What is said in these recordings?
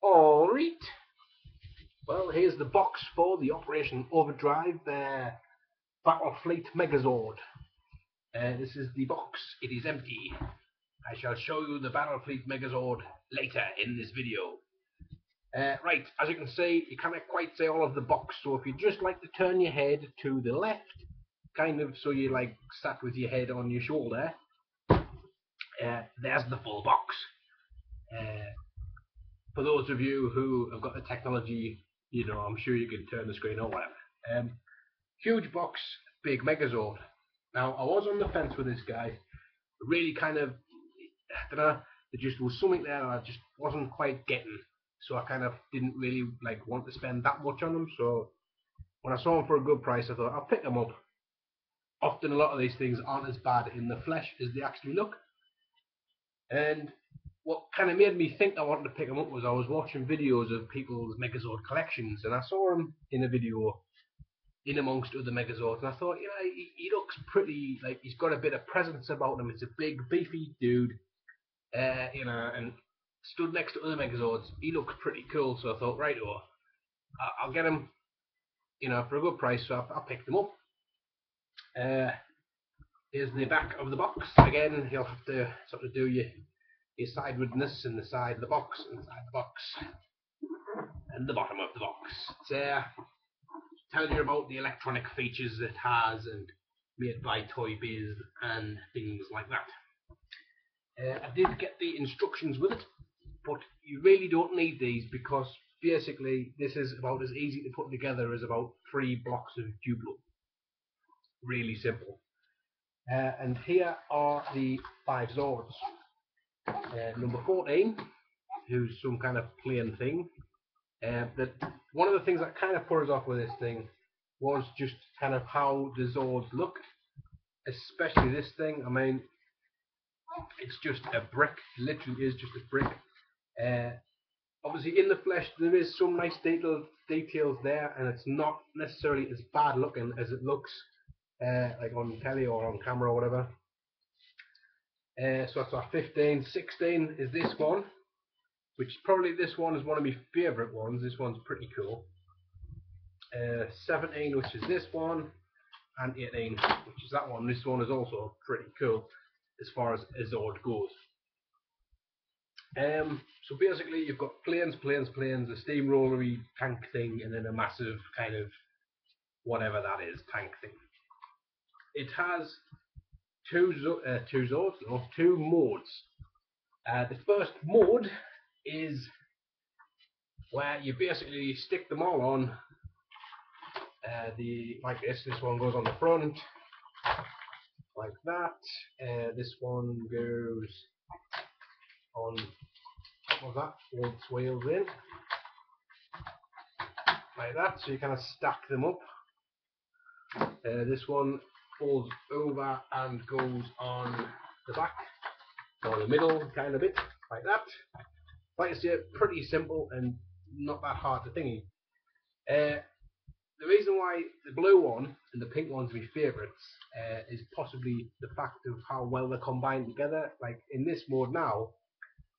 Alright, well here's the box for the Operation Overdrive Battlefleet Megazord. This is the box, it is empty. I shall show you the Battlefleet Megazord later in this video. Right, as you can see, you can't quite see all of the box, so if you just like to turn your head to the left, kind of so you like sat with your head on your shoulder, there's the full box. For those of you who have got the technology, you know, I'm sure you can turn the screen or whatever. Huge box, big Megazord. Now, I was on the fence with this guy. Really kind of, I don't know, there just was something there that I just wasn't quite getting. So I kind of didn't really like want to spend that much on them. So when I saw them for a good price, I thought I'll pick them up. Often a lot of these things aren't as bad in the flesh as they actually look. And what kind of made me think I wanted to pick them up was I was watching videos of people's Megazord collections, and I saw him in a video in amongst other Megazords, and I thought, you know, he looks pretty, like he's got a bit of presence about him. It's a big, beefy dude, you know, and stood next to other Megazords. He looks pretty cool, so I thought, right, I'll get him, you know, for a good price, so I picked him up. Here's the back of the box. Again, you'll have to sort of do your sidewardness and the side of the box, and the side of the box, and the bottom of the box. It tells you about the electronic features it has, and made by Toy Biz and things like that. I did get the instructions with it, but you really don't need these because basically this is about as easy to put together as about 3 blocks of Duplo. Really simple. And here are the 5 Zords. Number 14, who's some kind of plain thing. That one of the things that kind of put us off with this thing was just kind of how the Zords look, especially this thing. I mean, it's just a brick. It literally is just a brick. Obviously, in the flesh, there is some nice details there, and it's not necessarily as bad looking as it looks like on telly or on camera or whatever. So that's our 15. 16 is this one, which probably this one is one of my favourite ones. This one's pretty cool. 17, which is this one, and 18, which is that one. This one is also pretty cool as far as a Zord goes. So basically, you've got planes, a steamrollery tank thing, and then a massive kind of whatever that is tank thing. It has two modes. The first mode is where you basically stick them all on. Like this. This one goes on the front, like that. This one goes on top of that, folds wheels in, like that. So you kind of stack them up. This one folds over and goes on the back, or the middle kind of bit, like that. Like I say, pretty simple and not that hard to thingy. The reason why the blue one and the pink one's my favourites is possibly the fact of how well they're combined together. Like in this mode now,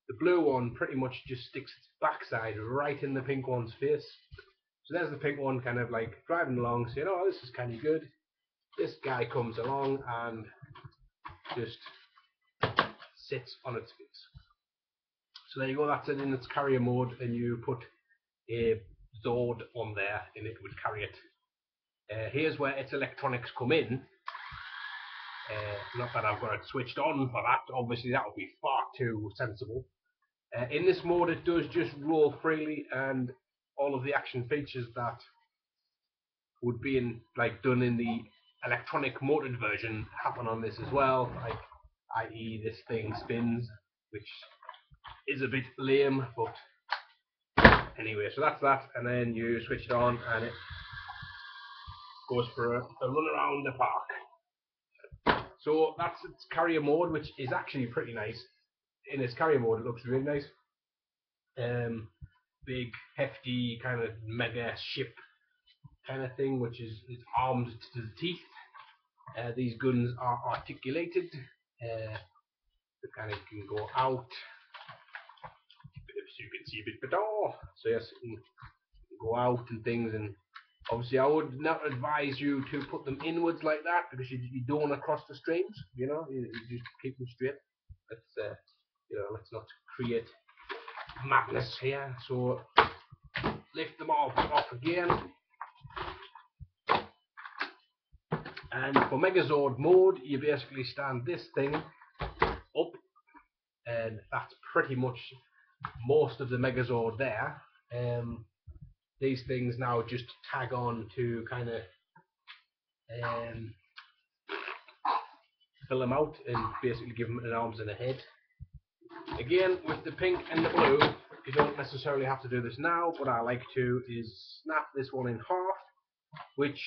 the blue one pretty much just sticks its backside right in the pink one's face. So there's the pink one kind of like driving along, saying, oh, this is kind of good. This guy comes along and just sits on its face. So there you go, that's it in its carrier mode, and you put a Zord on there and it would carry it. Here's where its electronics come in. Not that I've got it switched on for that, obviously that would be far too sensible. In this mode it does just roll freely, and all of the action features that would be done in the electronic motored version happen on this as well, like i.e. this thing spins, which is a bit lame, but anyway, so that's that, and then you switch it on and it goes for a run around the park. So that's its carrier mode, which is actually pretty nice. In its carrier mode it looks really nice. Big, hefty, kind of mega ship kind of thing, which is armed to the teeth. These guns are articulated. They kind of can go out. A bit of zoom you can see a bit better. So yes, you can go out and things, and obviously I would not advise you to put them inwards like that because you don't want to cross the streams. You just keep them straight. Let's let's not create madness here. So lift them off again. And for Megazord mode, you basically stand this thing up, and that's pretty much most of the Megazord there. These things now just tag on to kind of fill them out and basically give them an arms and a head. Again, with the pink and the blue, you don't necessarily have to do this now. What I like to is snap this one in half, which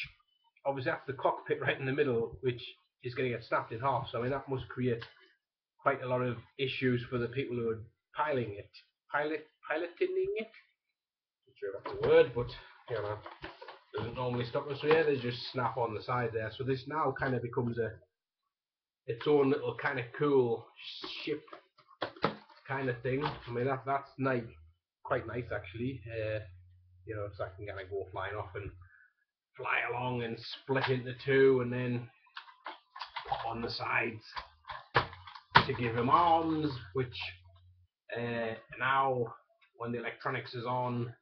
obviously that's the cockpit right in the middle, which is going to get snapped in half. So I mean that must create quite a lot of issues for the people who are piloting it. Not sure if that's a word, but doesn't normally stop us. So yeah, they just snap on the side there. So this now kind of becomes its own little kind of cool ship kind of thing. I mean that's nice, quite nice actually. So I can kind of go flying off and fly along and split into two, and then pop on the sides to give them arms, which now when the electronics is on,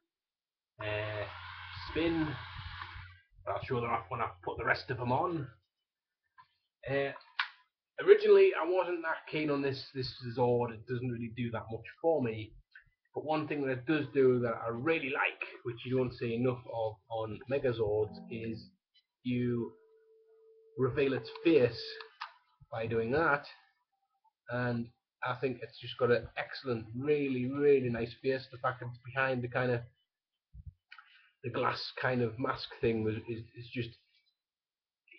spin. But I'll show them off when I put the rest of them on. Originally, I wasn't that keen on this Zord. It doesn't really do that much for me. But one thing that it does do that I really like, which you don't see enough of on Megazords, is you reveal its face by doing that. And I think it's just got an excellent, really, really nice face. The fact that it's behind the kind of the glass kind of mask thing is just,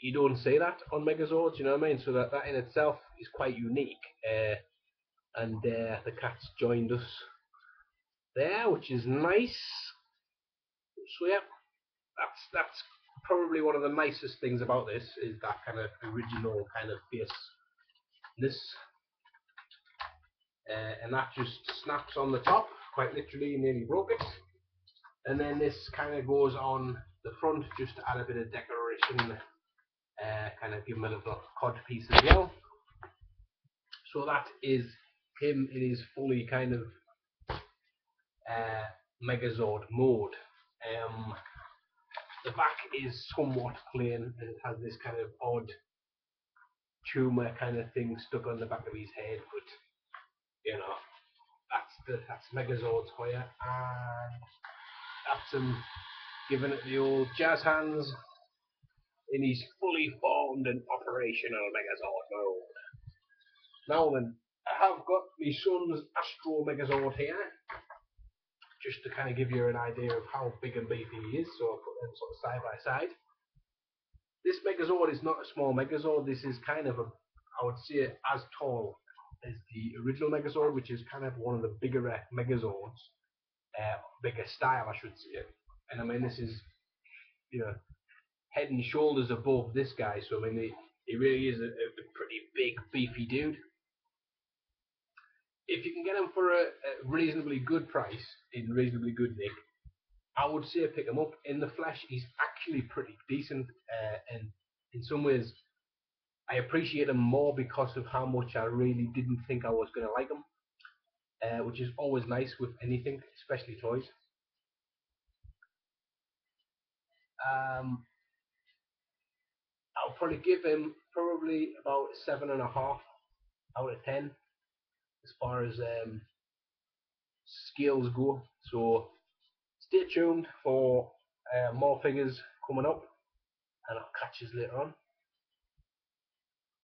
you don't see that on Megazords, you know what I mean? So that in itself is quite unique. And the cat's joined us there, which is nice. So yeah, that's probably one of the nicest things about this, is that kind of original kind of face. And that just snaps on the top, quite literally, nearly broke it. And then this kind of goes on the front just to add a bit of decoration, kind of give him a little cod piece as well. So that is him in his fully kind of Megazord mode. The back is somewhat plain, and it has this kind of odd tumour kind of thing stuck on the back of his head, but that's Megazords for you. And that's him giving it the old jazz hands in his fully formed and operational Megazord mode. Now then, I have got my son's Astro Megazord here, just to kind of give you an idea of how big and beefy he is, so I'll put them sort of side by side. This Megazord is not a small Megazord. This is kind of I would say, as tall as the original Megazord, which is kind of one of the bigger Megazords, bigger style, I should say. And I mean, this is, head and shoulders above this guy. So I mean, he really is a pretty big, beefy dude. If you can get him for a reasonably good price, in reasonably good nick, I would say pick him up. In the flesh, he's actually pretty decent, and in some ways, I appreciate him more because of how much I really didn't think I was going to like him, which is always nice with anything, especially toys. I'll probably give him about 7.5 out of 10 as far as skills go. So stay tuned for more figures coming up, and I'll catch you later on.